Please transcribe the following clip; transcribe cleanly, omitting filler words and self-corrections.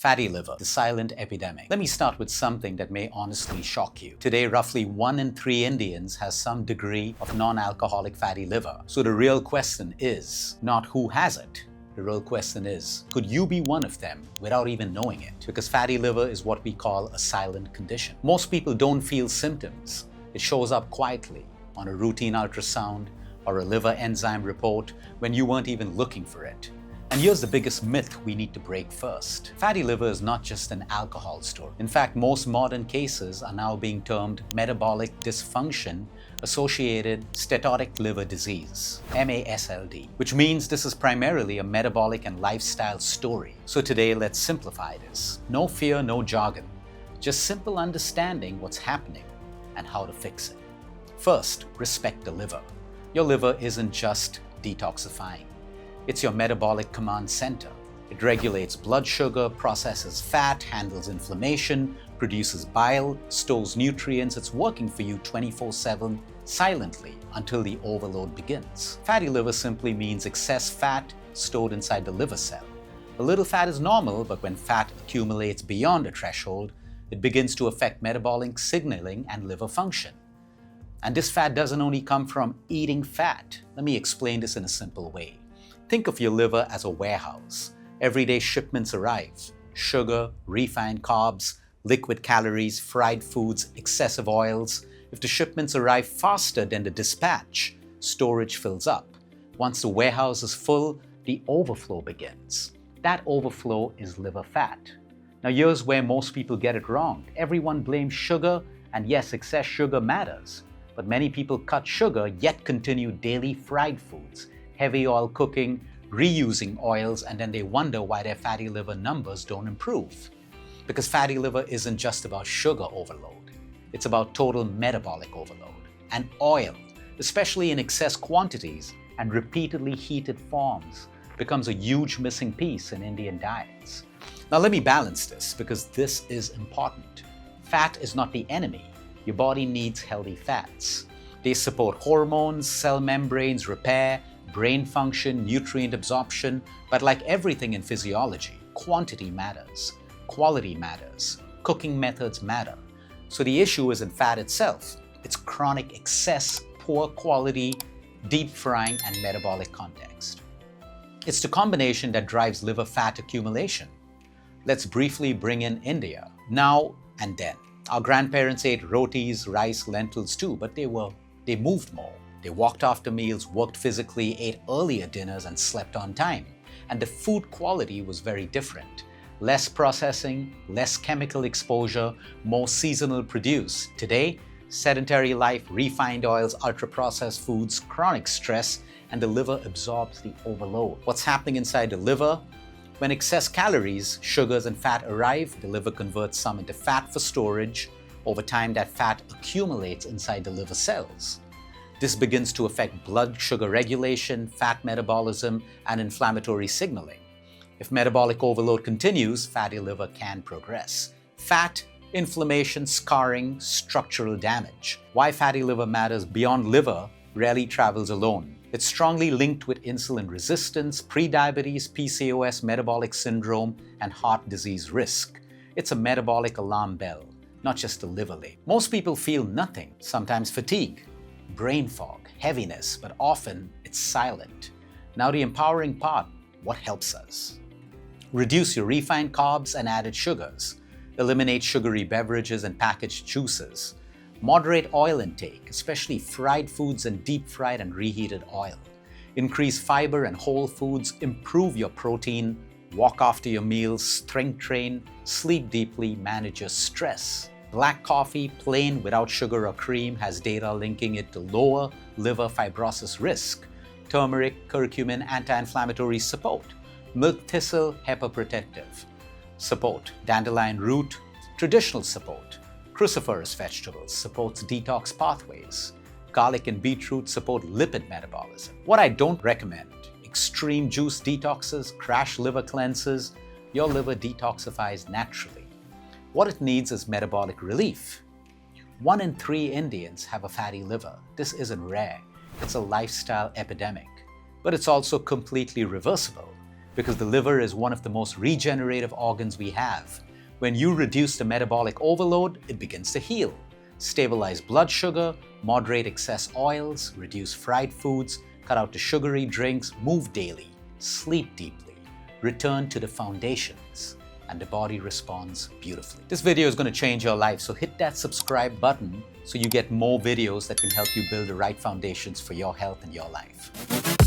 Fatty liver, the silent epidemic. Let me start with something that may honestly shock you. Today, roughly 1 in 3 Indians has some degree of non-alcoholic fatty liver. So the real question is not who has it. The real question is, could you be one of them without even knowing it? Because fatty liver is what we call a silent condition. Most people don't feel symptoms. It shows up quietly on a routine ultrasound or a liver enzyme report when you weren't even looking for it. And here's the biggest myth we need to break first. Fatty liver is not just an alcohol story. In fact, most modern cases are now being termed metabolic dysfunction associated steatotic liver disease, MASLD, which means this is primarily a metabolic and lifestyle story. So today, let's simplify this. No fear, no jargon. Just simple understanding what's happening and how to fix it. First, respect the liver. Your liver isn't just detoxifying. It's your metabolic command center. It regulates blood sugar, processes fat, handles inflammation, produces bile, stores nutrients. It's working for you 24/7 silently until the overload begins. Fatty liver simply means excess fat stored inside the liver cell. A little fat is normal, but when fat accumulates beyond a threshold, it begins to affect metabolic signaling and liver function. And this fat doesn't only come from eating fat. Let me explain this in a simple way. Think of your liver as a warehouse. Everyday shipments arrive. Sugar, refined carbs, liquid calories, fried foods, excessive oils. If the shipments arrive faster than the dispatch, storage fills up. Once the warehouse is full, the overflow begins. That overflow is liver fat. Now here's where most people get it wrong. Everyone blames sugar, and yes, excess sugar matters. But many people cut sugar yet continue daily fried foods, heavy oil cooking, reusing oils, and then they wonder why their fatty liver numbers don't improve. Because fatty liver isn't just about sugar overload. It's about total metabolic overload. And oil, especially in excess quantities and repeatedly heated forms, becomes a huge missing piece in Indian diets. Now let me balance this because this is important. Fat is not the enemy. Your body needs healthy fats. They support hormones, cell membranes, repair, brain function, nutrient absorption, but like everything in physiology, quantity matters, quality matters, cooking methods matter. So the issue isn't fat itself, it's chronic excess, poor quality, deep frying, and metabolic context. It's the combination that drives liver fat accumulation. Let's briefly bring in India, now and then. Our grandparents ate rotis, rice, lentils too, but they moved more. They walked after meals, worked physically, ate earlier dinners, and slept on time. And the food quality was very different. Less processing, less chemical exposure, more seasonal produce. Today, sedentary life, refined oils, ultra-processed foods, chronic stress, and the liver absorbs the overload. What's happening inside the liver? When excess calories, sugars, and fat arrive, the liver converts some into fat for storage. Over time, that fat accumulates inside the liver cells. This begins to affect blood sugar regulation, fat metabolism, and inflammatory signaling. If metabolic overload continues, fatty liver can progress. Fat, inflammation, scarring, structural damage. Why fatty liver matters beyond liver rarely travels alone. It's strongly linked with insulin resistance, prediabetes, PCOS, metabolic syndrome, and heart disease risk. It's a metabolic alarm bell, not just a liver label. Most people feel nothing, sometimes fatigue, brain fog, heaviness, but often it's silent. Now the empowering part, what helps us? Reduce your refined carbs and added sugars. Eliminate sugary beverages and packaged juices. Moderate oil intake, especially fried foods and deep fried and reheated oil. Increase fiber and whole foods, improve your protein, walk after your meals, strength train, sleep deeply, manage your stress. Black coffee, plain without sugar or cream, has data linking it to lower liver fibrosis risk. Turmeric, curcumin, anti-inflammatory support. Milk thistle, hepatoprotective support. Dandelion root, traditional support. Cruciferous vegetables supports detox pathways. Garlic and beetroot support lipid metabolism. What I don't recommend, extreme juice detoxes, crash liver cleanses. Your liver detoxifies naturally. What it needs is metabolic relief. 1 in 3 Indians have a fatty liver. This isn't rare. It's a lifestyle epidemic. But it's also completely reversible. because the liver is one of the most regenerative organs we have. When you reduce the metabolic overload, it begins to heal. Stabilize blood sugar, moderate excess oils, reduce fried foods, cut out the sugary drinks, move daily, sleep deeply, return to the foundations, and the body responds beautifully. This video is going to change your life, so hit that subscribe button so you get more videos that can help you build the right foundations for your health and your life.